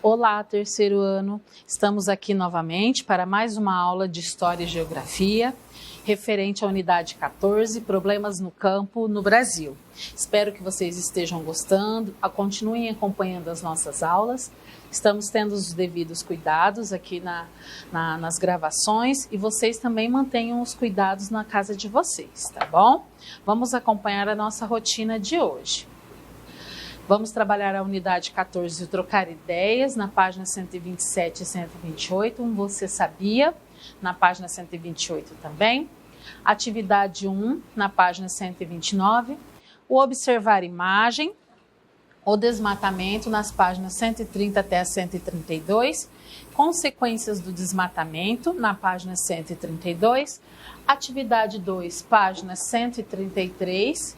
Olá, terceiro ano. Estamos aqui novamente para mais uma aula de História e Geografia, referente à unidade 14, Problemas no Campo no Brasil. Espero que vocês estejam gostando, continuem acompanhando as nossas aulas. Estamos tendo os devidos cuidados aqui nas gravações e vocês também mantenham os cuidados na casa de vocês, tá bom? Vamos acompanhar a nossa rotina de hoje. Vamos trabalhar a unidade 14 e trocar ideias na página 127 e 128, Você Sabia, na página 128 também. Atividade 1, na página 129, o Observar Imagem, o Desmatamento, nas páginas 130 até a 132, Consequências do Desmatamento, na página 132, Atividade 2, página 133,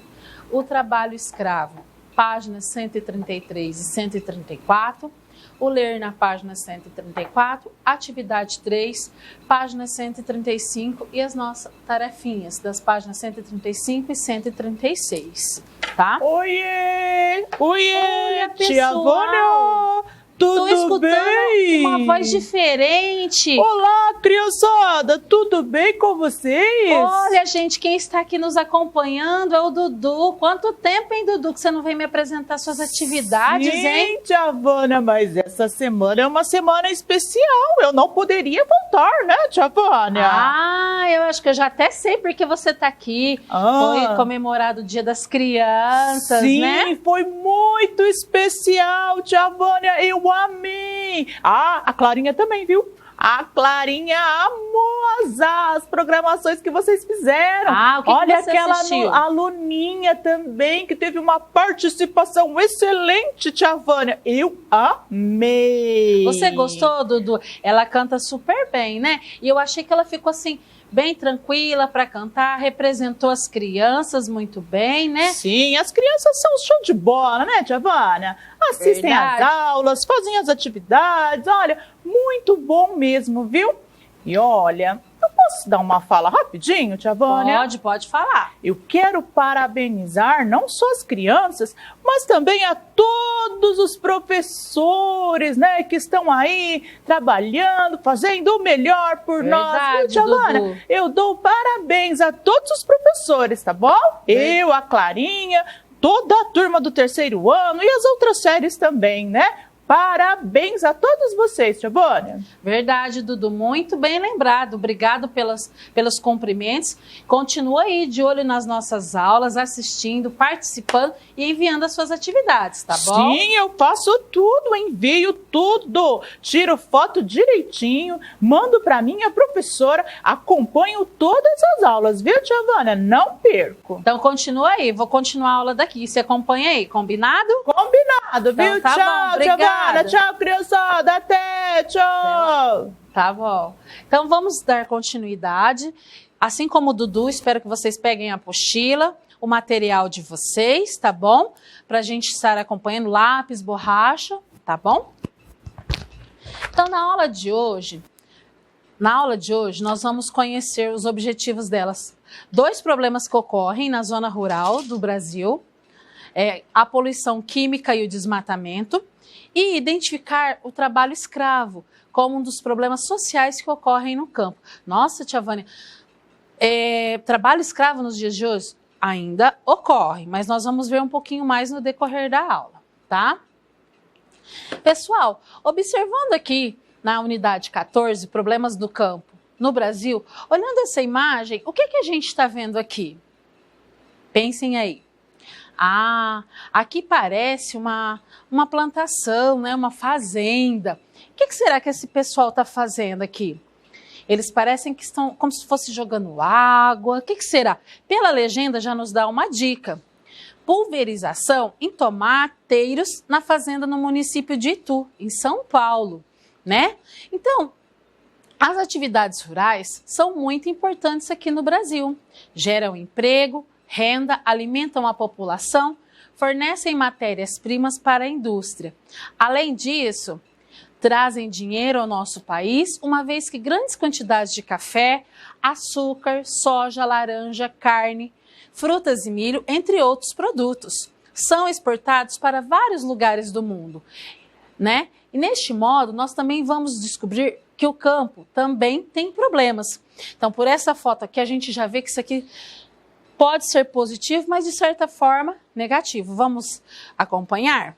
o Trabalho Escravo, páginas 133 e 134, o Ler na página 134, atividade 3, página 135 e as nossas tarefinhas das páginas 135 e 136, tá? Oiê! Oiê, tia Vânia! Tudo Tô escutando bem? uma voz diferente. Olá, criançada! Tudo bem com vocês? Olha, gente, quem está aqui nos acompanhando é o Dudu. Quanto tempo, hein, Dudu, que você não vem me apresentar suas atividades, Sim, hein? tia Vânia, mas essa semana é uma semana especial. Eu não poderia voltar, né, tia Vânia? Ah, eu acho que eu já até sei porque você está aqui. Foi comemorado o Dia das Crianças, sim, né? Sim, foi muito especial, tia Vânia. Eu amei. Ah, a Clarinha também, viu? A Clarinha amou as programações que vocês fizeram. Ah, o que Olha você aquela assistiu? aluninha também que teve uma participação excelente, tia Vânia. Eu amei. Você gostou, Dudu? Ela canta super bem, né? E eu achei que ela ficou assim, bem tranquila para cantar, representou as crianças muito bem, né? Sim, as crianças são show de bola, né, tia Vânia? Assistem Verdade. às aulas, fazem as atividades, olha, muito bom mesmo, viu? E olha, eu posso dar uma fala rapidinho, tia Vânia? Pode falar. Eu quero parabenizar não só as crianças, mas também a todos os professores, né, que estão aí trabalhando, fazendo o melhor por nós. Viu, tia Vânia? Eu dou parabéns a todos os professores, tá bom? Eu, a Clarinha, toda a turma do terceiro ano e as outras séries também, né? Parabéns a todos vocês, tia Vânia. Verdade, Dudu, muito bem lembrado. Obrigado pelos cumprimentos. Continua aí de olho nas nossas aulas, assistindo, participando e enviando as suas atividades, tá bom? Sim, eu faço tudo, envio tudo. Tiro foto direitinho, mando para minha professora, acompanho todas as aulas, viu, tia Vânia? Não perco. Então continua aí, vou continuar a aula daqui. Você acompanha aí, combinado? Combinado, então, viu? Tá tchau, bom, tia obrigada. Vânia. Tchau, criançada. Até, tchau. Tá bom. Então vamos dar continuidade. Assim como o Dudu, espero que vocês peguem a apostila, o material de vocês, tá bom? Pra gente estar acompanhando lápis, borracha, tá bom? Então na aula de hoje nós vamos conhecer os objetivos delas. 2 problemas que ocorrem na zona rural do Brasil, a poluição química e o desmatamento, e identificar o trabalho escravo como um dos problemas sociais que ocorrem no campo. Nossa, tia Vânia, trabalho escravo nos dias de hoje ainda ocorre, mas nós vamos ver um pouquinho mais no decorrer da aula, tá? Pessoal, observando aqui na unidade 14, Problemas do Campo no Brasil, olhando essa imagem, o que a gente está vendo aqui? Pensem aí. Ah, aqui parece uma plantação, né? Uma fazenda. O que será que esse pessoal está fazendo aqui? Eles parecem que estão como se fosse jogando água. O que será? Pela legenda já nos dá uma dica. Pulverização em tomateiros na fazenda no município de Itu, em São Paulo, né? Então, as atividades rurais são muito importantes aqui no Brasil. Geram emprego, renda, alimentam a população, fornecem matérias-primas para a indústria. Além disso, trazem dinheiro ao nosso país, uma vez que grandes quantidades de café, açúcar, soja, laranja, carne, frutas e milho, entre outros produtos, são exportados para vários lugares do mundo, né? E neste modo, nós também vamos descobrir que o campo também tem problemas. Então, por essa foto aqui, a gente já vê que isso aqui pode ser positivo, mas de certa forma negativo. Vamos acompanhar?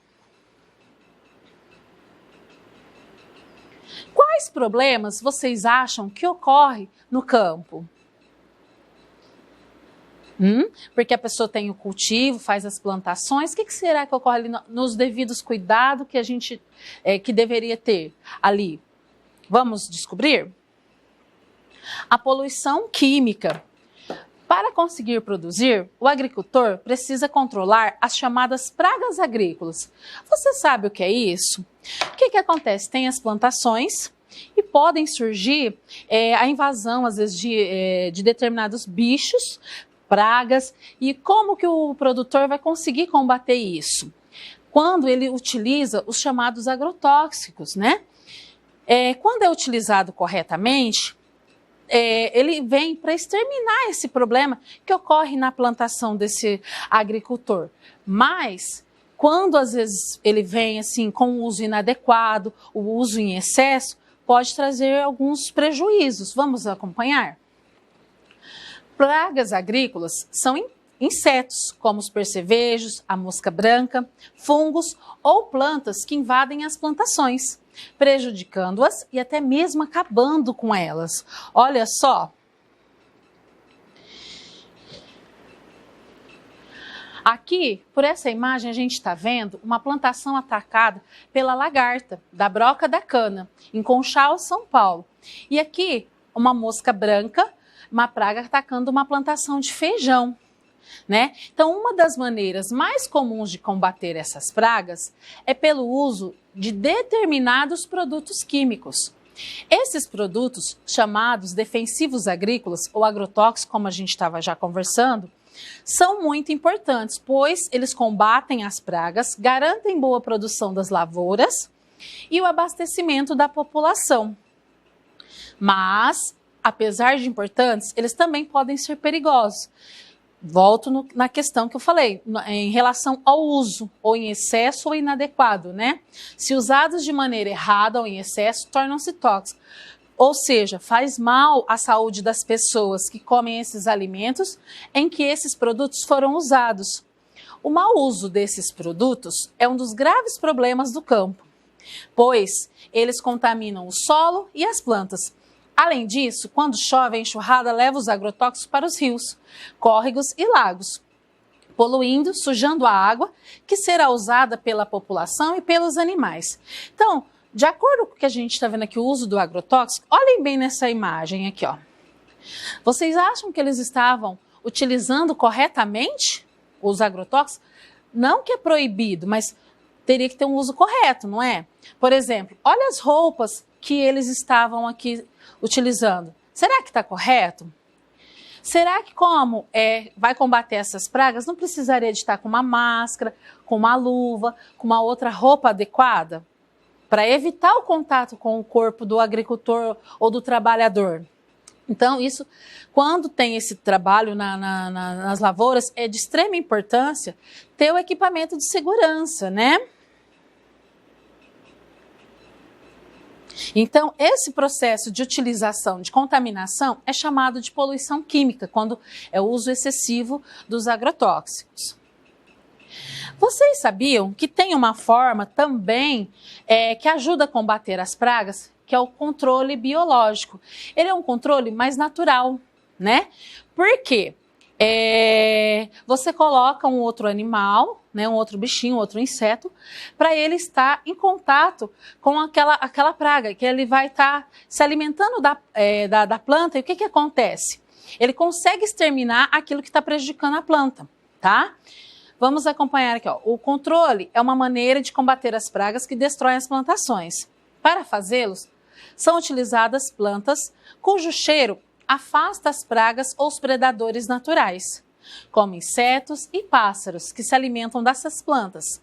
Quais problemas vocês acham que ocorrem no campo? Porque a pessoa tem o cultivo, faz as plantações, o que será que ocorre ali nos devidos cuidados que a gente que deveria ter ali? Vamos descobrir? A poluição química. Para conseguir produzir, o agricultor precisa controlar as chamadas pragas agrícolas. Você sabe o que é isso? O que acontece? Tem as plantações e podem surgir a invasão, às vezes, de determinados bichos, pragas, e como que o produtor vai conseguir combater isso? Quando ele utiliza os chamados agrotóxicos, né? Quando é utilizado corretamente, ele vem para exterminar esse problema que ocorre na plantação desse agricultor. Mas, quando às vezes ele vem assim com o uso inadequado, o uso em excesso, pode trazer alguns prejuízos. Vamos acompanhar? Pragas agrícolas são insetos, como os percevejos, a mosca branca, fungos ou plantas que invadem as plantações, prejudicando-as e até mesmo acabando com elas. Olha só. Aqui, por essa imagem, a gente está vendo uma plantação atacada pela lagarta da broca da cana, em Conchal, São Paulo. E aqui, uma mosca branca, uma praga atacando uma plantação de feijão, né? Então, uma das maneiras mais comuns de combater essas pragas é pelo uso de determinados produtos químicos. Esses produtos, chamados defensivos agrícolas ou agrotóxicos, como a gente estava já conversando, são muito importantes, pois eles combatem as pragas, garantem boa produção das lavouras e o abastecimento da população. Mas, apesar de importantes, eles também podem ser perigosos. Volto na questão que eu falei, em relação ao uso, ou em excesso ou inadequado, né? Se usados de maneira errada ou em excesso, tornam-se tóxicos. Ou seja, faz mal à saúde das pessoas que comem esses alimentos em que esses produtos foram usados. O mau uso desses produtos é um dos graves problemas do campo, pois eles contaminam o solo e as plantas. Além disso, quando chove, a enxurrada leva os agrotóxicos para os rios, córregos e lagos, poluindo, sujando a água que será usada pela população e pelos animais. Então, de acordo com o que a gente está vendo aqui, o uso do agrotóxico, olhem bem nessa imagem aqui, ó. Vocês acham que eles estavam utilizando corretamente os agrotóxicos? Não que é proibido, mas teria que ter um uso correto, não é? Por exemplo, olha as roupas que eles estavam aqui utilizando. Será que está correto? Será que como vai combater essas pragas, não precisaria de estar com uma máscara, com uma luva, com uma outra roupa adequada? Para evitar o contato com o corpo do agricultor ou do trabalhador. Então, isso, quando tem esse trabalho nas lavouras, é de extrema importância ter o equipamento de segurança, né? Então, esse processo de utilização, de contaminação, é chamado de poluição química, quando é o uso excessivo dos agrotóxicos. Vocês sabiam que tem uma forma também que ajuda a combater as pragas, que é o controle biológico. Ele é um controle mais natural, né? Por quê? Você coloca um outro animal, né, um outro bichinho, um outro inseto, para ele estar em contato com aquela praga, que ele vai estar se alimentando da planta. E o que acontece? Ele consegue exterminar aquilo que está prejudicando a planta, tá? Vamos acompanhar aqui, ó. O controle é uma maneira de combater as pragas que destroem as plantações. Para fazê-los, são utilizadas plantas cujo cheiro afasta as pragas ou os predadores naturais, como insetos e pássaros que se alimentam dessas plantas.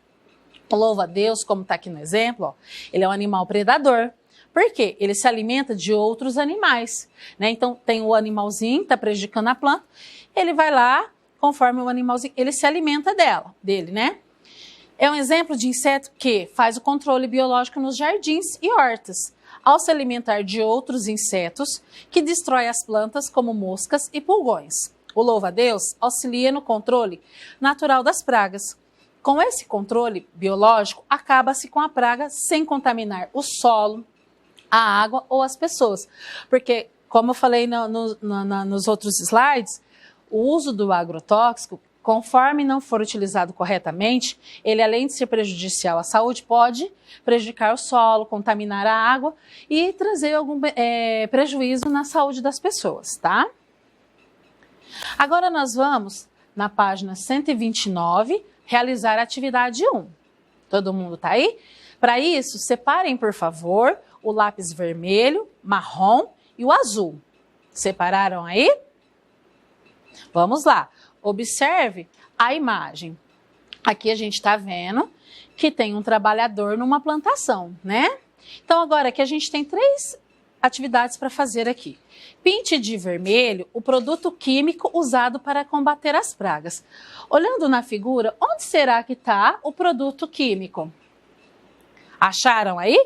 Louva a Deus, como está aqui no exemplo, ó, ele é um animal predador. Por quê? Ele se alimenta de outros animais, né? Então, tem o animalzinho que está prejudicando a planta, ele vai lá, conforme o animalzinho, ele se alimenta dele, né? É um exemplo de inseto que faz o controle biológico nos jardins e hortas, ao se alimentar de outros insetos que destroem as plantas, como moscas e pulgões. O louva-a-Deus auxilia no controle natural das pragas. Com esse controle biológico, acaba-se com a praga sem contaminar o solo, a água ou as pessoas. Porque, como eu falei nos outros slides, o uso do agrotóxico, conforme não for utilizado corretamente, ele, além de ser prejudicial à saúde, pode prejudicar o solo, contaminar a água e trazer algum prejuízo na saúde das pessoas, tá? Agora nós vamos, na página 129, realizar a atividade 1. Todo mundo tá aí? Para isso, separem, por favor, o lápis vermelho, marrom e o azul. Separaram aí? Vamos lá. Observe a imagem. Aqui a gente está vendo que tem um trabalhador numa plantação, né? Então agora aqui a gente tem 3 atividades para fazer aqui. Pinte de vermelho o produto químico usado para combater as pragas. Olhando na figura, onde será que está o produto químico? Acharam aí?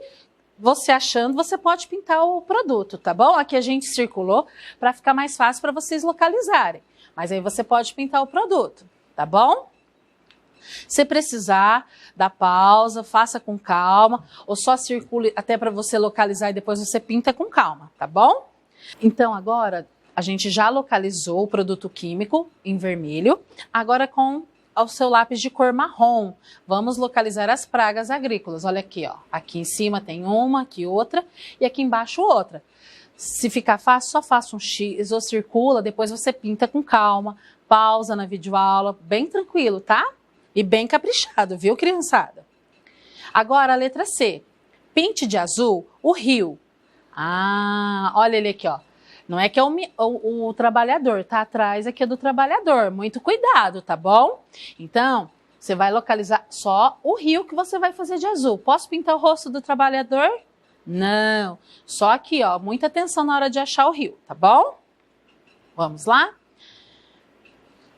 Você achando, você pode pintar o produto, tá bom? Aqui a gente circulou para ficar mais fácil para vocês localizarem. Mas aí você pode pintar o produto, tá bom? Se precisar, dá pausa, faça com calma, ou só circule até para você localizar e depois você pinta com calma, tá bom? Então agora a gente já localizou o produto químico em vermelho, agora com o seu lápis de cor marrom, vamos localizar as pragas agrícolas. Olha aqui, ó, aqui em cima tem uma, aqui outra e aqui embaixo outra. Se ficar fácil, só faça um X ou circula, depois você pinta com calma, pausa na videoaula, bem tranquilo, tá? E bem caprichado, viu, criançada? Agora a letra C. Pinte de azul o rio. Ah, olha ele aqui, ó. Não é que é o trabalhador, tá atrás aqui é do trabalhador. Muito cuidado, tá bom? Então, você vai localizar só o rio que você vai fazer de azul. Posso pintar o rosto do trabalhador? Não. Só aqui, ó. Muita atenção na hora de achar o rio, tá bom? Vamos lá?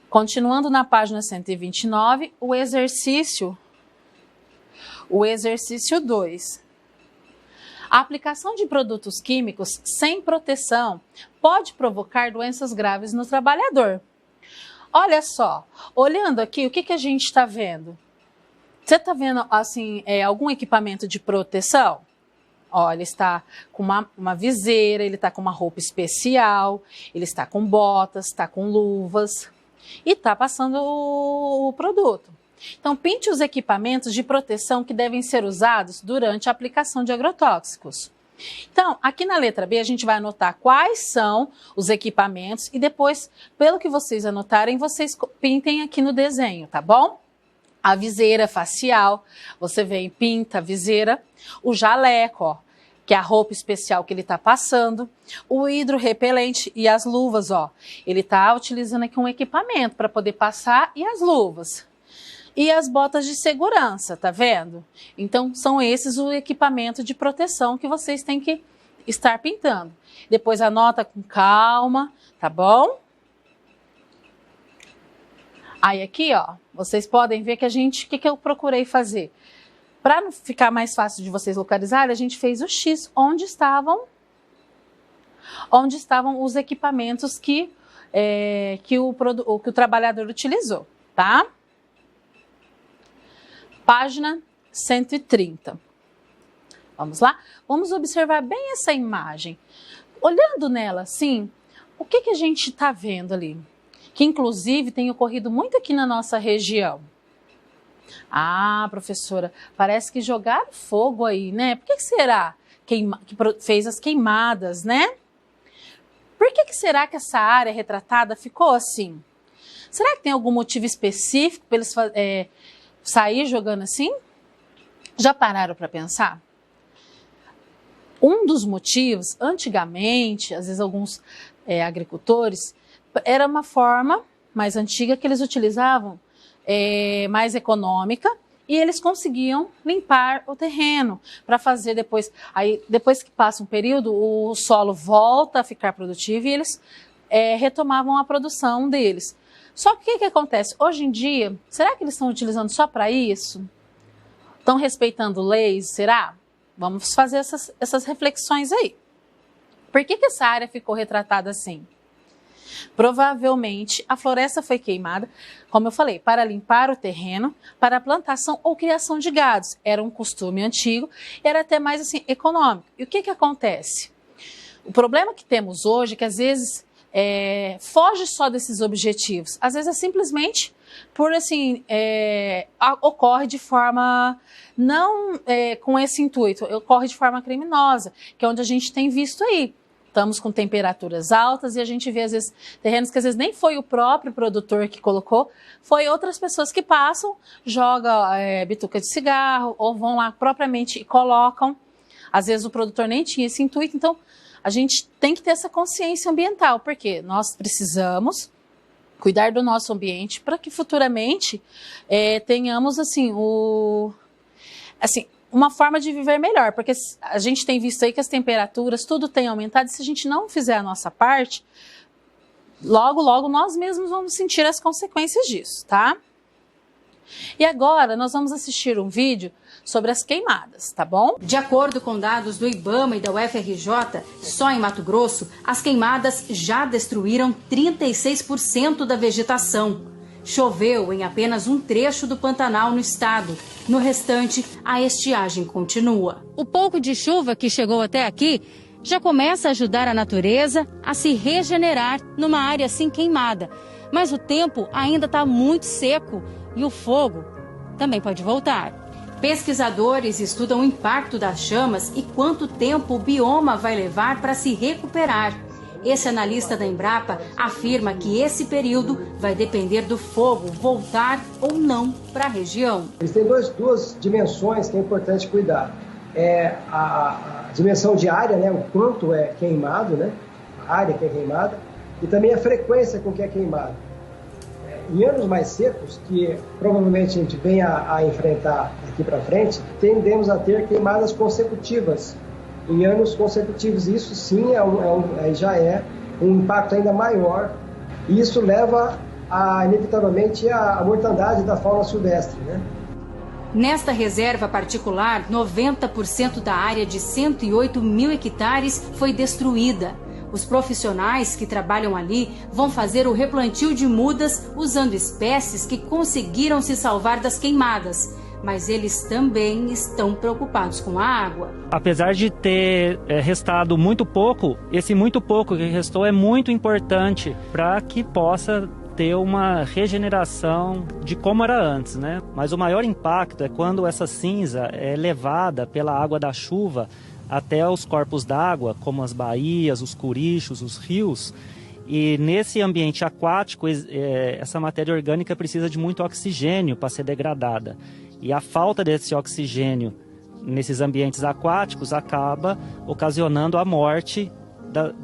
Continuando na página 129, o exercício 2. A aplicação de produtos químicos sem proteção pode provocar doenças graves no trabalhador. Olha só, olhando aqui, o que a gente está vendo? Você está vendo, assim, algum equipamento de proteção? Olha, ele está com uma viseira, ele está com uma roupa especial, ele está com botas, está com luvas e está passando o produto. Então, pinte os equipamentos de proteção que devem ser usados durante a aplicação de agrotóxicos. Então, aqui na letra B, a gente vai anotar quais são os equipamentos e depois, pelo que vocês anotarem, vocês pintem aqui no desenho, tá bom? A viseira facial, você vem e pinta a viseira. O jaleco, ó, que é a roupa especial que ele está passando. O hidrorrepelente e as luvas, ó. Ele está utilizando aqui um equipamento para poder passar e as luvas. E as botas de segurança, tá vendo? Então, são esses o equipamento de proteção que vocês têm que estar pintando. Depois anota com calma, tá bom? Aí aqui, ó, vocês podem ver que o que eu procurei fazer? Para ficar mais fácil de vocês localizarem, a gente fez o X, onde estavam os equipamentos que o trabalhador utilizou, tá? Página 130. Vamos lá? Vamos observar bem essa imagem. Olhando nela assim, o que a gente está vendo ali? Que inclusive tem ocorrido muito aqui na nossa região. Ah, professora, parece que jogaram fogo aí, né? Por que será que fez as queimadas, né? Por que será que essa área retratada ficou assim? Será que tem algum motivo específico para eles sair jogando assim? Já pararam para pensar? Um dos motivos, antigamente, às vezes alguns agricultores, era uma forma mais antiga que eles utilizavam, mais econômica, e eles conseguiam limpar o terreno para fazer depois. Aí, depois que passa um período, o solo volta a ficar produtivo e eles retomavam a produção deles. Só que o que acontece? Hoje em dia, será que eles estão utilizando só para isso? Estão respeitando leis, será? Vamos fazer essas reflexões aí. Por que essa área ficou retratada assim? Provavelmente a floresta foi queimada, como eu falei, para limpar o terreno, para a plantação ou criação de gados. Era um costume antigo, era até mais assim econômico. E o que acontece? O problema que temos hoje é que às vezes foge só desses objetivos. Às vezes é simplesmente por assim, ocorre de forma não com esse intuito, ocorre de forma criminosa, que é onde a gente tem visto aí. Estamos com temperaturas altas e a gente vê, às vezes, terrenos que às vezes nem foi o próprio produtor que colocou, foi outras pessoas que passam, jogam bituca de cigarro ou vão lá propriamente e colocam. Às vezes o produtor nem tinha esse intuito, então a gente tem que ter essa consciência ambiental, porque nós precisamos cuidar do nosso ambiente para que futuramente tenhamos assim, uma forma de viver melhor, porque a gente tem visto aí que as temperaturas, tudo tem aumentado, e se a gente não fizer a nossa parte, logo, logo nós mesmos vamos sentir as consequências disso, tá? E agora nós vamos assistir um vídeo sobre as queimadas, tá bom? De acordo com dados do IBAMA e da UFRJ, só em Mato Grosso, as queimadas já destruíram 36% da vegetação. Choveu em apenas um trecho do Pantanal no estado. No restante, a estiagem continua. O pouco de chuva que chegou até aqui já começa a ajudar a natureza a se regenerar numa área assim queimada. Mas o tempo ainda está muito seco e o fogo também pode voltar. Pesquisadores estudam o impacto das chamas e quanto tempo o bioma vai levar para se recuperar. Esse analista da Embrapa afirma que esse período vai depender do fogo voltar ou não para a região. Eles têm duas dimensões que é importante cuidar. A dimensão de área, né, o quanto é queimado, né, a área que é queimada, e também a frequência com que é queimado. Em anos mais secos, que provavelmente a gente vem a enfrentar daqui para frente, tendemos a ter queimadas consecutivas. Em anos consecutivos, isso sim já é um impacto ainda maior, e isso leva inevitavelmente à mortandade da fauna silvestre, né? Nesta reserva particular, 90% da área de 108 mil hectares foi destruída. Os profissionais que trabalham ali vão fazer o replantio de mudas usando espécies que conseguiram se salvar das queimadas. Mas eles também estão preocupados com a água. Apesar de ter restado muito pouco, esse muito pouco que restou é muito importante para que possa ter uma regeneração de como era antes, né? Mas o maior impacto é quando essa cinza é levada pela água da chuva até os corpos d'água, como as baías, os curichos, os rios. E nesse ambiente aquático, essa matéria orgânica precisa de muito oxigênio para ser degradada. E a falta desse oxigênio nesses ambientes aquáticos acaba ocasionando a morte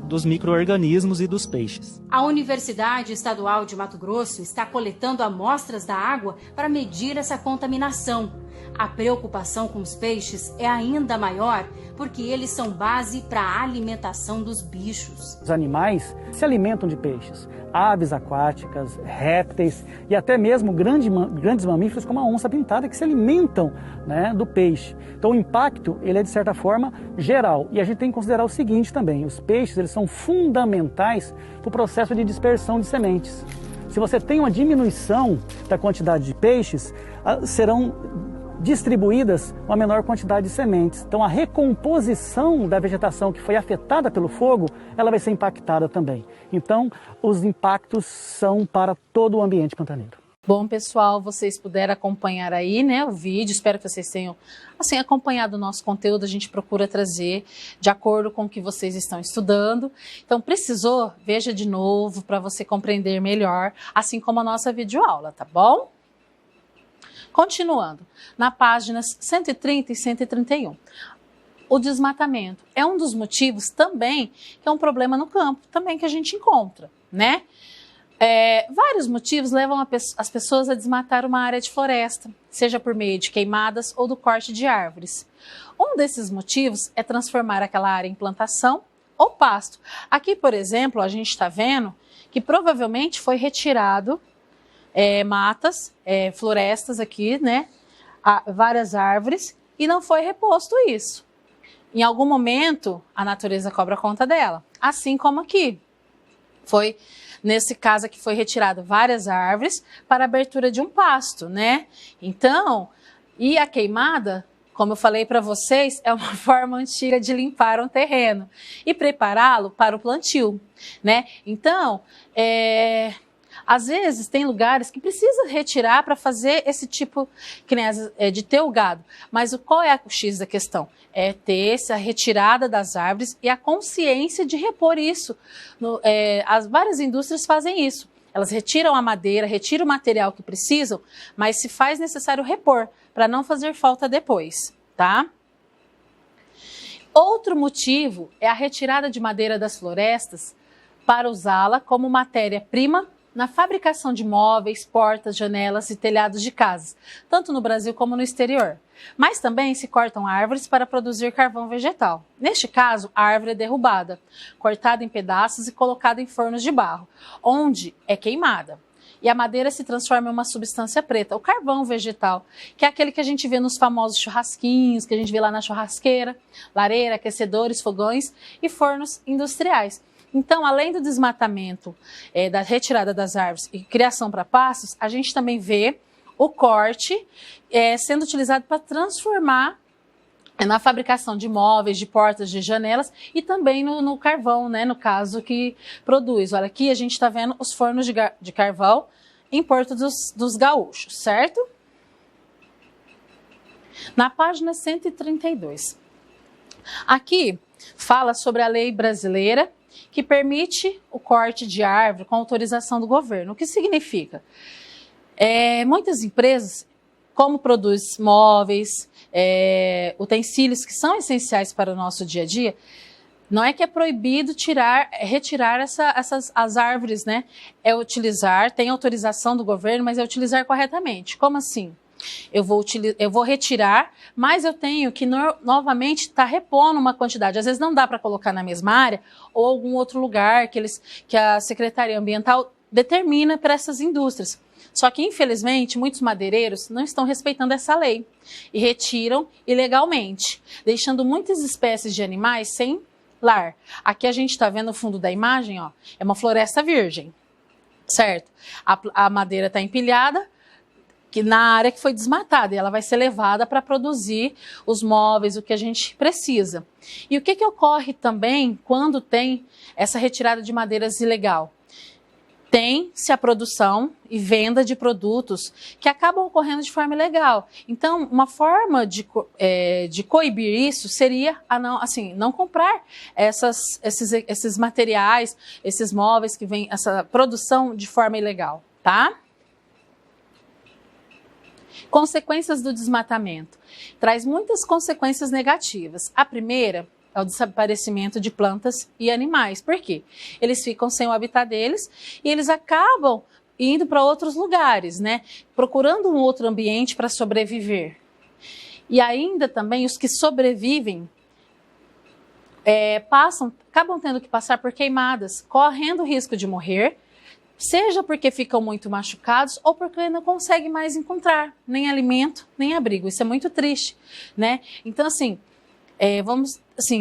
dos micro-organismos e dos peixes. A Universidade Estadual de Mato Grosso está coletando amostras da água para medir essa contaminação. A preocupação com os peixes é ainda maior porque eles são base para a alimentação dos bichos. Os animais se alimentam de peixes, aves aquáticas, répteis e até mesmo grandes mamíferos como a onça-pintada que se alimentam, né, do peixe. Então o impacto ele é de certa forma geral e a gente tem que considerar o seguinte também: os peixes eles são fundamentais para o processo de dispersão de sementes. Se você tem uma diminuição da quantidade de peixes, serão distribuídas uma menor quantidade de sementes. Então a recomposição da vegetação que foi afetada pelo fogo, ela vai ser impactada também. Então os impactos são para todo o ambiente pantaneiro. Bom, pessoal, vocês puderam acompanhar aí, né, o vídeo. Espero que vocês tenham assim acompanhado o nosso conteúdo. A gente procura trazer de acordo com o que vocês estão estudando. Então, precisou? Veja de novo para você compreender melhor, assim como a nossa videoaula, tá bom? Continuando, na páginas 130 e 131. O desmatamento é um dos motivos também que é um problema no campo, também que a gente encontra, né? Vários motivos levam as pessoas a desmatar uma área de floresta, seja por meio de queimadas ou do corte de árvores. Um desses motivos é transformar aquela área em plantação ou pasto. Aqui, por exemplo, a gente está vendo que provavelmente foi retirado matas, florestas aqui, né? várias árvores e não foi reposto isso. Em algum momento, a natureza cobra conta dela. Assim como aqui. Foi, nesse caso aqui, foi retirado várias árvores para a abertura de um pasto, né? Então, e a queimada, como eu falei para vocês, é uma forma antiga de limpar um terreno e prepará-lo para o plantio, né? Então, às vezes tem lugares que precisa retirar para fazer esse tipo que nem de ter o gado. Mas qual é o X da questão? É ter essa retirada das árvores e a consciência de repor isso. As várias indústrias fazem isso. Elas retiram a madeira, retiram o material que precisam, mas se faz necessário repor, para não fazer falta depois, tá? Outro motivo é a retirada de madeira das florestas para usá-la como matéria-prima na fabricação de móveis, portas, janelas e telhados de casas, tanto no Brasil como no exterior. Mas também se cortam árvores para produzir carvão vegetal. Neste caso, a árvore é derrubada, cortada em pedaços e colocada em fornos de barro, onde é queimada. E a madeira se transforma em uma substância preta, o carvão vegetal, que é aquele que a gente vê nos famosos churrasquinhos, que a gente vê lá na churrasqueira, lareira, aquecedores, fogões e fornos industriais. Então, além do desmatamento, da retirada das árvores e criação para pastos, a gente também vê o corte sendo utilizado para transformar na fabricação de móveis, de portas, de janelas e também no carvão, né, no caso que produz. Olha, aqui a gente está vendo os fornos de carvão em Porto dos Gaúchos, certo? Na página 132. Aqui fala sobre a lei brasileira que permite o corte de árvore com autorização do governo. O que significa? Muitas empresas, como produzem móveis, utensílios que são essenciais para o nosso dia a dia, não é que é proibido retirar as árvores, né? É utilizar, tem autorização do governo, mas é utilizar corretamente. Como assim? Eu vou retirar, mas eu tenho que novamente estar repondo uma quantidade. Às vezes não dá para colocar na mesma área ou algum outro lugar que a Secretaria Ambiental determina para essas indústrias. Só que, infelizmente, muitos madeireiros não estão respeitando essa lei e retiram ilegalmente, deixando muitas espécies de animais sem lar. Aqui a gente está vendo no fundo da imagem, ó, é uma floresta virgem, certo? A madeira está empilhada, que na área que foi desmatada, e ela vai ser levada para produzir os móveis, o que a gente precisa. E o que ocorre também quando tem essa retirada de madeiras ilegal? Tem-se a produção e venda de produtos que acabam ocorrendo de forma ilegal. Então, uma forma de coibir isso seria não comprar esses materiais, esses móveis que vêm, essa produção de forma ilegal, tá? Consequências do desmatamento. Traz muitas consequências negativas. A primeira é o desaparecimento de plantas e animais. Por quê? Eles ficam sem o habitat deles e eles acabam indo para outros lugares, né? Procurando um outro ambiente para sobreviver. E ainda também os que sobrevivem acabam tendo que passar por queimadas, correndo o risco de morrer, seja porque ficam muito machucados ou porque não conseguem mais encontrar nem alimento, nem abrigo. Isso é muito triste, né? Então, assim,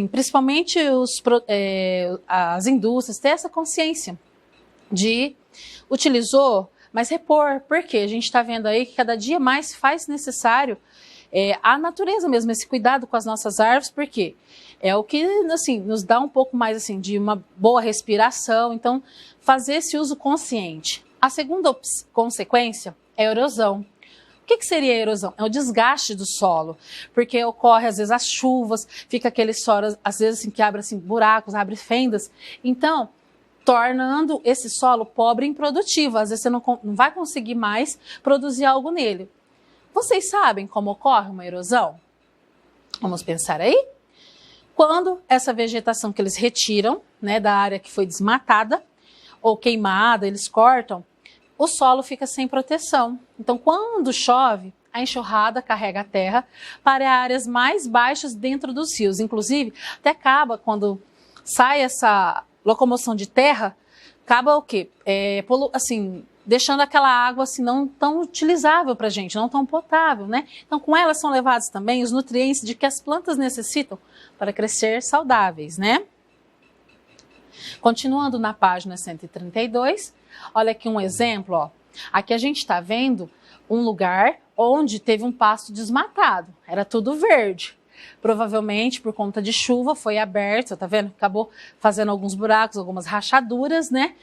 principalmente as indústrias ter essa consciência de utilizou, mas repor. Por quê? A gente está vendo aí que cada dia mais faz necessário a natureza mesmo, esse cuidado com as nossas árvores, porque é o que nos dá um pouco mais de uma boa respiração. Então, fazer esse uso consciente. A segunda consequência é a erosão. O que seria a erosão? É o desgaste do solo, porque ocorre às vezes as chuvas, fica aquele solo, às vezes que abre buracos, abre fendas. Então, tornando esse solo pobre e improdutivo. Às vezes você não vai conseguir mais produzir algo nele. Vocês sabem como ocorre uma erosão? Vamos pensar aí? Quando essa vegetação que eles retiram, né, da área que foi desmatada ou queimada, eles cortam, o solo fica sem proteção. Então, quando chove, a enxurrada carrega a terra para áreas mais baixas dentro dos rios. Inclusive, até acaba, quando sai essa locomoção de terra, acaba o quê? deixando aquela água assim não tão utilizável para a gente, não tão potável, né? Então, com ela são levados também os nutrientes de que as plantas necessitam para crescer saudáveis, né? Continuando na página 132, olha aqui um exemplo, ó. Aqui a gente está vendo um lugar onde teve um pasto desmatado, era tudo verde. Provavelmente, por conta de chuva, foi aberto, tá vendo? Acabou fazendo alguns buracos, algumas rachaduras, né?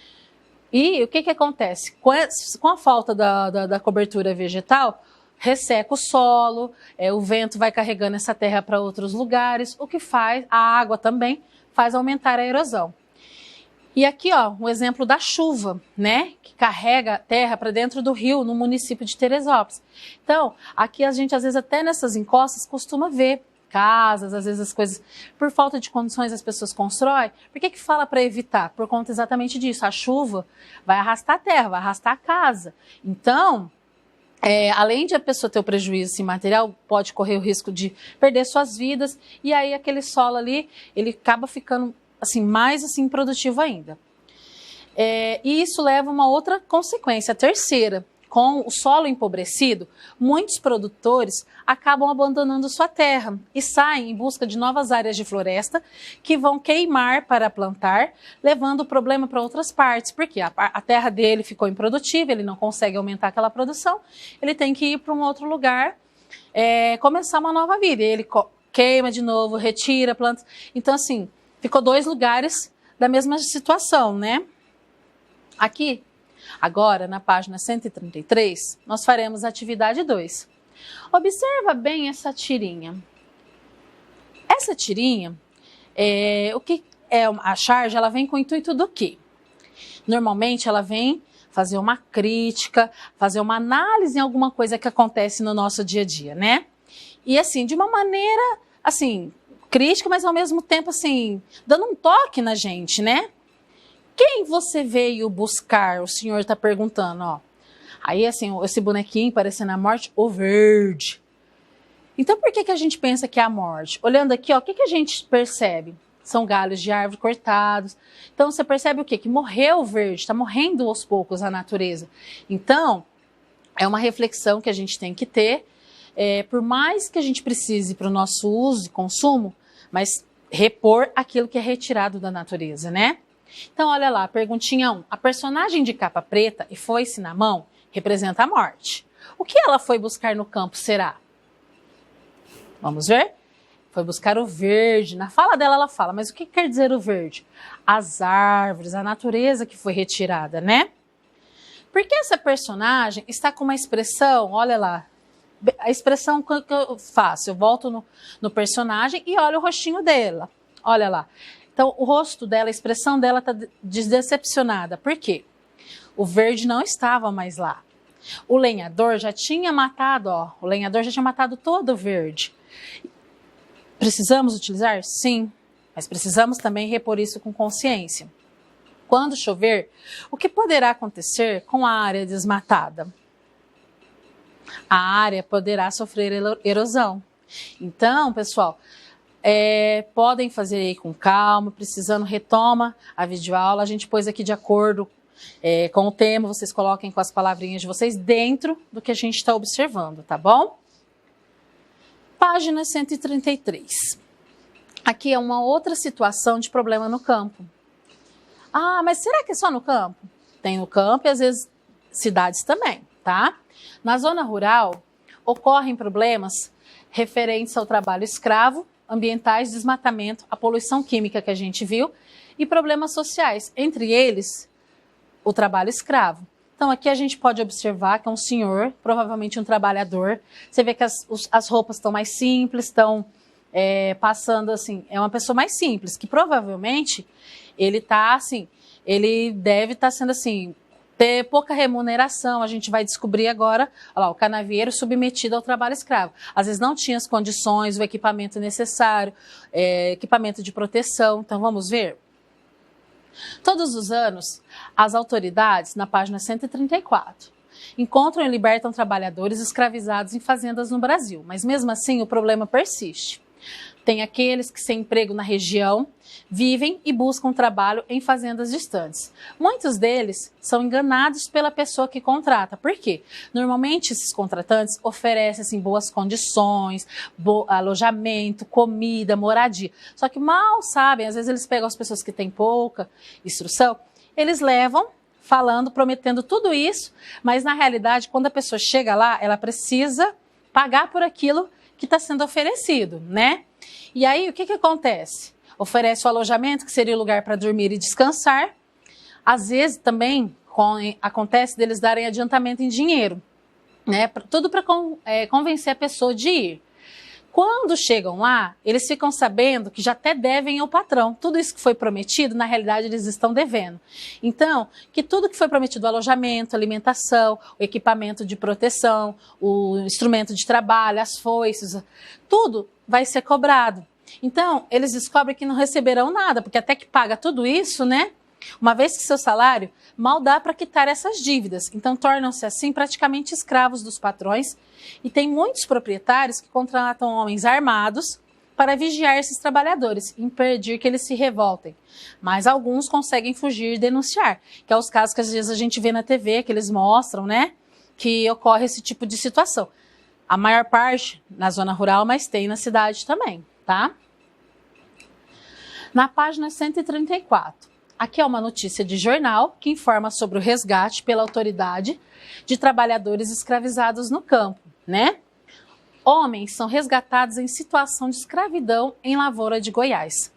E o que acontece? Com a falta da cobertura vegetal, resseca o solo, o vento vai carregando essa terra para outros lugares, o que faz, a água também, faz aumentar a erosão. E aqui, ó, um exemplo da chuva, né? Que carrega a terra para dentro do rio, no município de Teresópolis. Então, aqui a gente, às vezes, até nessas encostas, costuma ver casas, às vezes as coisas, por falta de condições, as pessoas constroem. Por que fala para evitar? Por conta exatamente disso. A chuva vai arrastar a terra, vai arrastar a casa. Então, além de a pessoa ter o prejuízo assim, material, pode correr o risco de perder suas vidas. E aí aquele solo ali, ele acaba ficando assim, mais assim, produtivo ainda. E isso leva a uma outra consequência, a terceira. Com o solo empobrecido, muitos produtores acabam abandonando sua terra e saem em busca de novas áreas de floresta que vão queimar para plantar, levando o problema para outras partes, porque a terra dele ficou improdutiva, ele não consegue aumentar aquela produção, ele tem que ir para um outro lugar, começar uma nova vida. Ele queima de novo, retira plantas. Então, assim, ficou 2 lugares da mesma situação, né? Aqui, agora, na página 133, nós faremos a atividade 2. Observa bem essa tirinha. Essa tirinha, o que é a charge, ela vem com o intuito do quê? Normalmente, ela vem fazer uma crítica, fazer uma análise em alguma coisa que acontece no nosso dia a dia, né? E assim, de uma maneira, assim, crítica, mas ao mesmo tempo, assim, dando um toque na gente, né? Quem você veio buscar? O senhor está perguntando, ó. Aí, assim, esse bonequinho parecendo a morte, o verde. Então, por que a gente pensa que é a morte? Olhando aqui, ó, o que a gente percebe? São galhos de árvore cortados. Então, você percebe o quê? Que morreu o verde, está morrendo aos poucos a natureza. Então, é uma reflexão que a gente tem que ter. Por mais que a gente precise para o nosso uso e consumo, mas repor aquilo que é retirado da natureza, né? Então, olha lá, perguntinha 1. A personagem de capa preta e foice na mão representa a morte. O que ela foi buscar no campo será? Vamos ver? Foi buscar o verde. Na fala dela, ela fala, mas o que quer dizer o verde? As árvores, a natureza que foi retirada, né? Porque essa personagem está com uma expressão, olha lá, a expressão que eu faço, eu volto no personagem e olho o rostinho dela, olha lá. Então, o rosto dela, a expressão dela está decepcionada. Por quê? O verde não estava mais lá. O lenhador já tinha matado, ó, o lenhador já tinha matado todo o verde. Precisamos utilizar? Sim, mas precisamos também repor isso com consciência. Quando chover, o que poderá acontecer com a área desmatada? A área poderá sofrer erosão. Então, pessoal, podem fazer aí com calma, precisando, retoma a videoaula, a gente pôs aqui de acordo com o tema, vocês coloquem com as palavrinhas de vocês dentro do que a gente está observando, tá bom? Página 133. Aqui é uma outra situação de problema no campo. Ah, mas será que é só no campo? Tem no campo e às vezes cidades também, tá? Na zona rural, ocorrem problemas referentes ao trabalho escravo, ambientais, desmatamento, a poluição química que a gente viu e problemas sociais, entre eles o trabalho escravo. Então aqui a gente pode observar que é um senhor, provavelmente um trabalhador, você vê que as roupas estão mais simples, estão passando assim, é uma pessoa mais simples, que provavelmente ele tá assim, ele deve estar sendo assim, ter pouca remuneração, a gente vai descobrir agora, olha lá, o canavieiro submetido ao trabalho escravo. Às vezes não tinha as condições, o equipamento necessário, equipamento de proteção, então vamos ver? Todos os anos, as autoridades, na página 134, encontram e libertam trabalhadores escravizados em fazendas no Brasil, mas mesmo assim o problema persiste. Tem aqueles que, sem emprego na região, vivem e buscam trabalho em fazendas distantes. Muitos deles são enganados pela pessoa que contrata. Por quê? Normalmente esses contratantes oferecem assim, boas condições, alojamento, comida, moradia. Só que mal sabem, às vezes eles pegam as pessoas que têm pouca instrução, eles levam falando, prometendo tudo isso, mas na realidade, quando a pessoa chega lá, ela precisa pagar por aquilo que está sendo oferecido, né? E aí, o que acontece? Oferece o alojamento, que seria o lugar para dormir e descansar. Às vezes também acontece deles darem adiantamento em dinheiro, né? Tudo para convencer a pessoa de ir. Quando chegam lá, eles ficam sabendo que já até devem ao patrão. Tudo isso que foi prometido, na realidade, eles estão devendo. Então, que tudo que foi prometido, o alojamento, alimentação, o equipamento de proteção, o instrumento de trabalho, as foices, tudo vai ser cobrado. Então, eles descobrem que não receberão nada, porque até que paga tudo isso, né? Uma vez que seu salário mal dá para quitar essas dívidas. Então, tornam-se assim praticamente escravos dos patrões. E tem muitos proprietários que contratam homens armados para vigiar esses trabalhadores, impedir que eles se revoltem. Mas alguns conseguem fugir e denunciar, que é os casos que às vezes a gente vê na TV, que eles mostram, né? Que ocorre esse tipo de situação. A maior parte na zona rural, mas tem na cidade também, tá? Na página 134. Aqui é uma notícia de jornal que informa sobre o resgate pela autoridade de trabalhadores escravizados no campo, né? Homens são resgatados em situação de escravidão em lavoura de Goiás.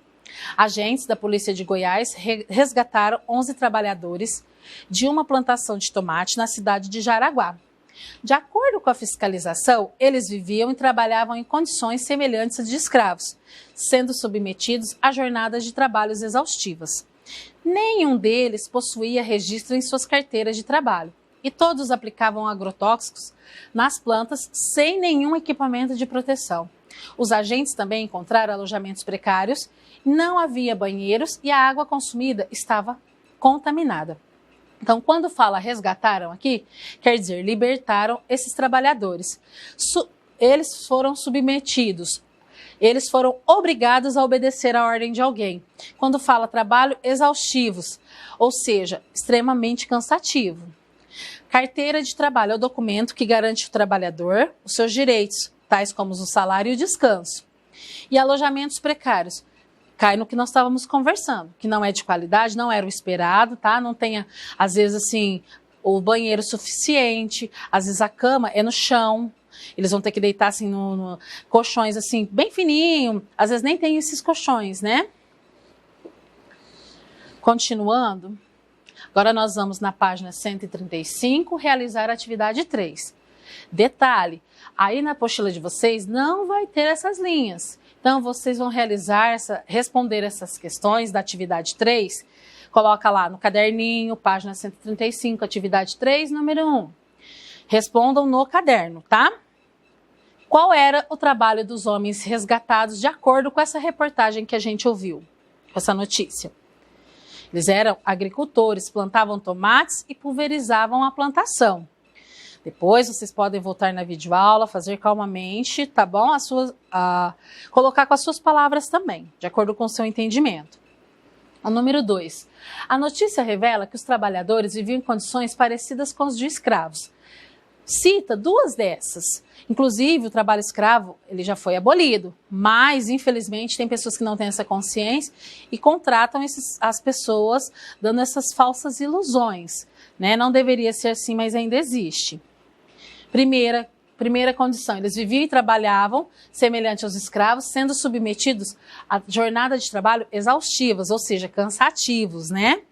Agentes da Polícia de Goiás resgataram 11 trabalhadores de uma plantação de tomate na cidade de Jaraguá. De acordo com a fiscalização, eles viviam e trabalhavam em condições semelhantes às de escravos, sendo submetidos a jornadas de trabalhos exaustivas. Nenhum deles possuía registro em suas carteiras de trabalho e todos aplicavam agrotóxicos nas plantas sem nenhum equipamento de proteção. Os agentes também encontraram alojamentos precários, não havia banheiros e a água consumida estava contaminada. Então, quando fala resgataram aqui, quer dizer libertaram esses trabalhadores. Eles foram submetidos. Eles foram obrigados a obedecer à ordem de alguém. Quando fala trabalho, exaustivos, ou seja, extremamente cansativo. Carteira de trabalho é o documento que garante ao trabalhador os seus direitos, tais como o salário e o descanso. E alojamentos precários. Cai no que nós estávamos conversando, que não é de qualidade, não era o esperado, tá? Não tem, às vezes, assim, o banheiro suficiente, às vezes a cama é no chão. Eles vão ter que deitar assim no colchões assim bem fininho, às vezes nem tem esses colchões, né? Continuando, agora nós vamos na página 135 realizar a atividade 3. Detalhe, aí na apostila de vocês não vai ter essas linhas. Então vocês vão responder essas questões da atividade 3. Coloca lá no caderninho, página 135, atividade 3, número 1. Respondam no caderno, tá? Qual era o trabalho dos homens resgatados de acordo com essa reportagem que a gente ouviu, com essa notícia? Eles eram agricultores, plantavam tomates e pulverizavam a plantação. Depois vocês podem voltar na videoaula, fazer calmamente, tá bom? Colocar com as suas palavras também, de acordo com o seu entendimento. O número 2. A notícia revela que os trabalhadores viviam em condições parecidas com os de escravos. Cita 2 dessas. Inclusive, o trabalho escravo ele já foi abolido, mas, infelizmente, tem pessoas que não têm essa consciência e contratam as pessoas dando essas falsas ilusões, né? Não deveria ser assim, mas ainda existe. Primeira condição, eles viviam e trabalhavam semelhante aos escravos, sendo submetidos a jornada de trabalho exaustivas, ou seja, cansativos, né?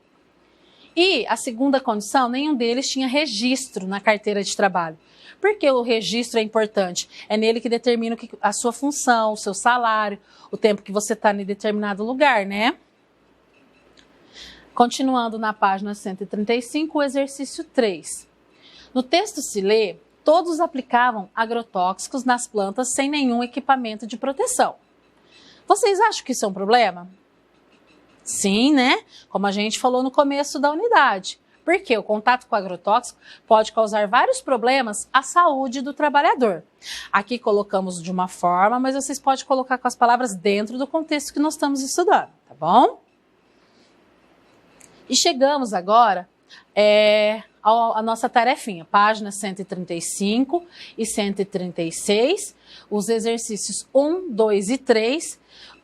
E a segunda condição, nenhum deles tinha registro na carteira de trabalho. Por que o registro é importante? É nele que determina a sua função, o seu salário, o tempo que você está em determinado lugar, né? Continuando na página 135, o exercício 3. No texto se lê, todos aplicavam agrotóxicos nas plantas sem nenhum equipamento de proteção. Vocês acham que isso é um problema? Sim, né? Como a gente falou no começo da unidade. Porque o contato com agrotóxico pode causar vários problemas à saúde do trabalhador. Aqui colocamos de uma forma, mas vocês podem colocar com as palavras dentro do contexto que nós estamos estudando, tá bom? E chegamos agora a nossa tarefinha, páginas 135 e 136, os exercícios 1, 2 e 3.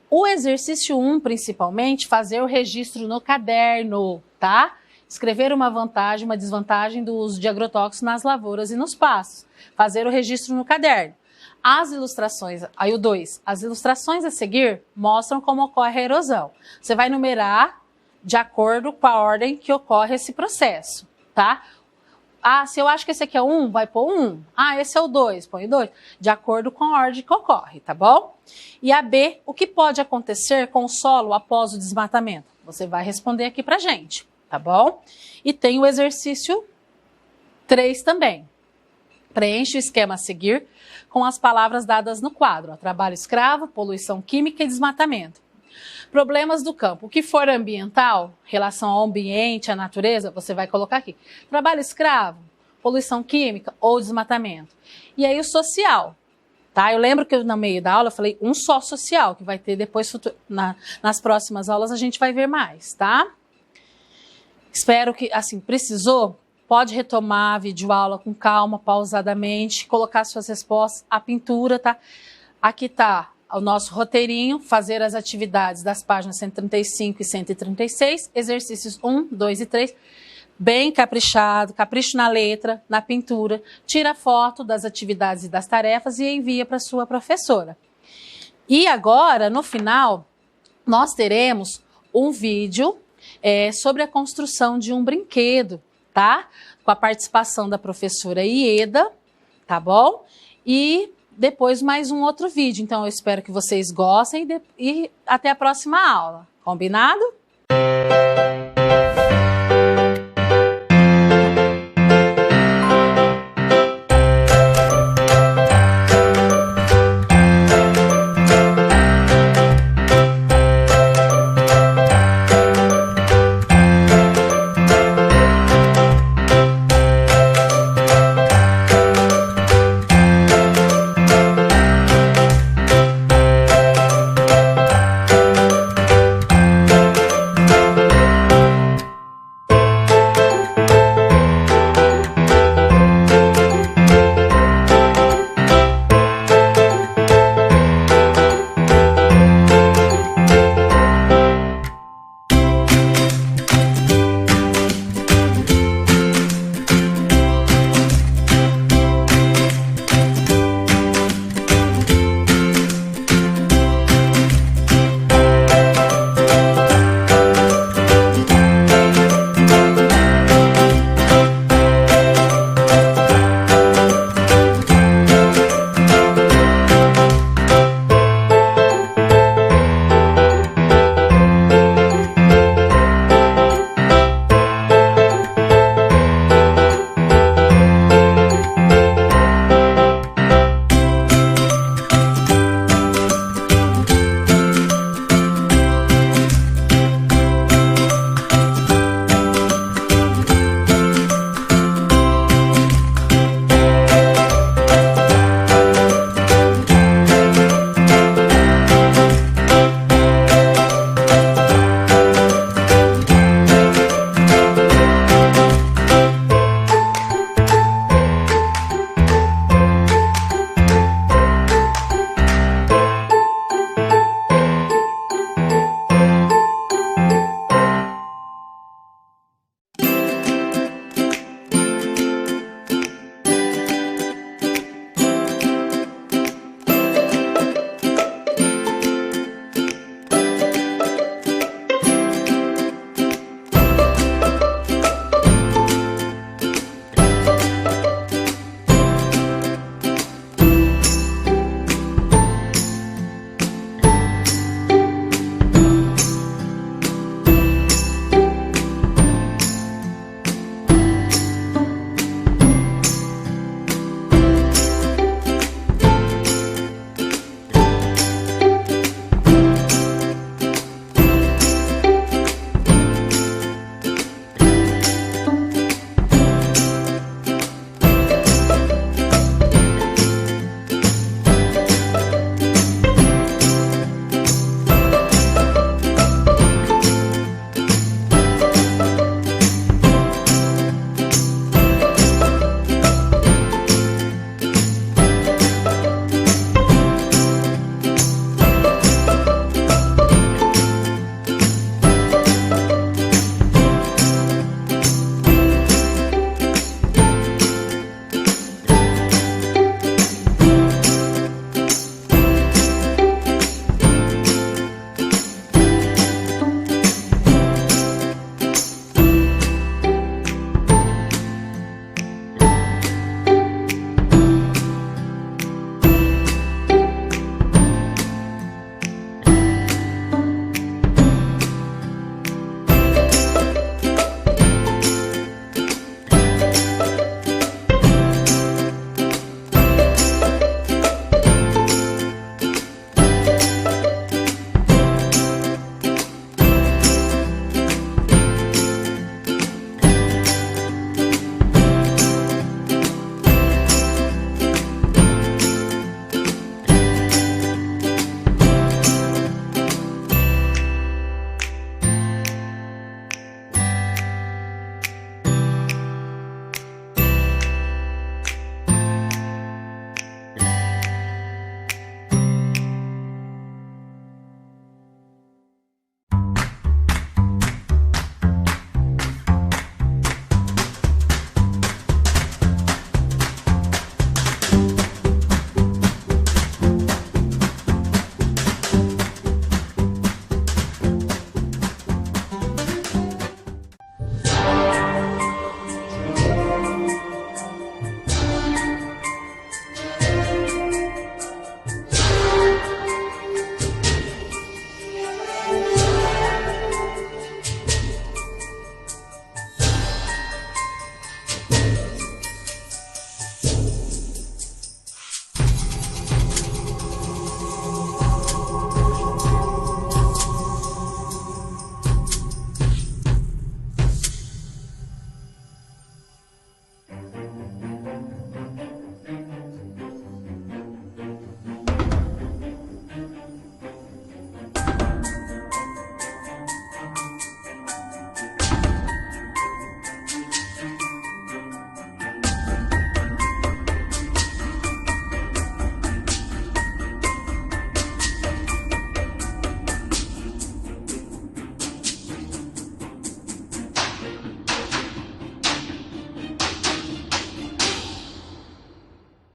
O exercício 1, principalmente, fazer o registro no caderno, tá? Escrever uma vantagem, uma desvantagem do uso de agrotóxicos nas lavouras e nos pastos. Fazer o registro no caderno. As ilustrações, aí o 2, as ilustrações a seguir mostram como ocorre a erosão. Você vai numerar de acordo com a ordem que ocorre esse processo, tá? Ah, se eu acho que esse aqui é 1, vai pôr 1. Ah, esse é o 2, põe 2. De acordo com a ordem que ocorre, tá bom? E a B, o que pode acontecer com o solo após o desmatamento? Você vai responder aqui pra gente, tá bom? E tem o exercício 3 também. Preenche o esquema a seguir com as palavras dadas no quadro. Ó, trabalho escravo, poluição química e desmatamento. Problemas do campo. O que for ambiental, relação ao ambiente, à natureza, você vai colocar aqui. Trabalho escravo, poluição química ou desmatamento. E aí o social, tá? Eu lembro que no meio da aula eu falei um só social, que vai ter depois, nas próximas aulas a gente vai ver mais, tá? Espero que, assim, precisou, pode retomar a videoaula com calma, pausadamente, colocar suas respostas, a pintura, tá? Aqui tá o nosso roteirinho, fazer as atividades das páginas 135 e 136, exercícios 1, 2 e 3, bem caprichado, capricho na letra, na pintura, tira foto das atividades e das tarefas e envia para sua professora. E agora, no final, nós teremos um vídeo sobre a construção de um brinquedo, tá? Com a participação da professora Ieda, tá bom? E depois mais um outro vídeo. Então eu espero que vocês gostem e até a próxima aula. Combinado?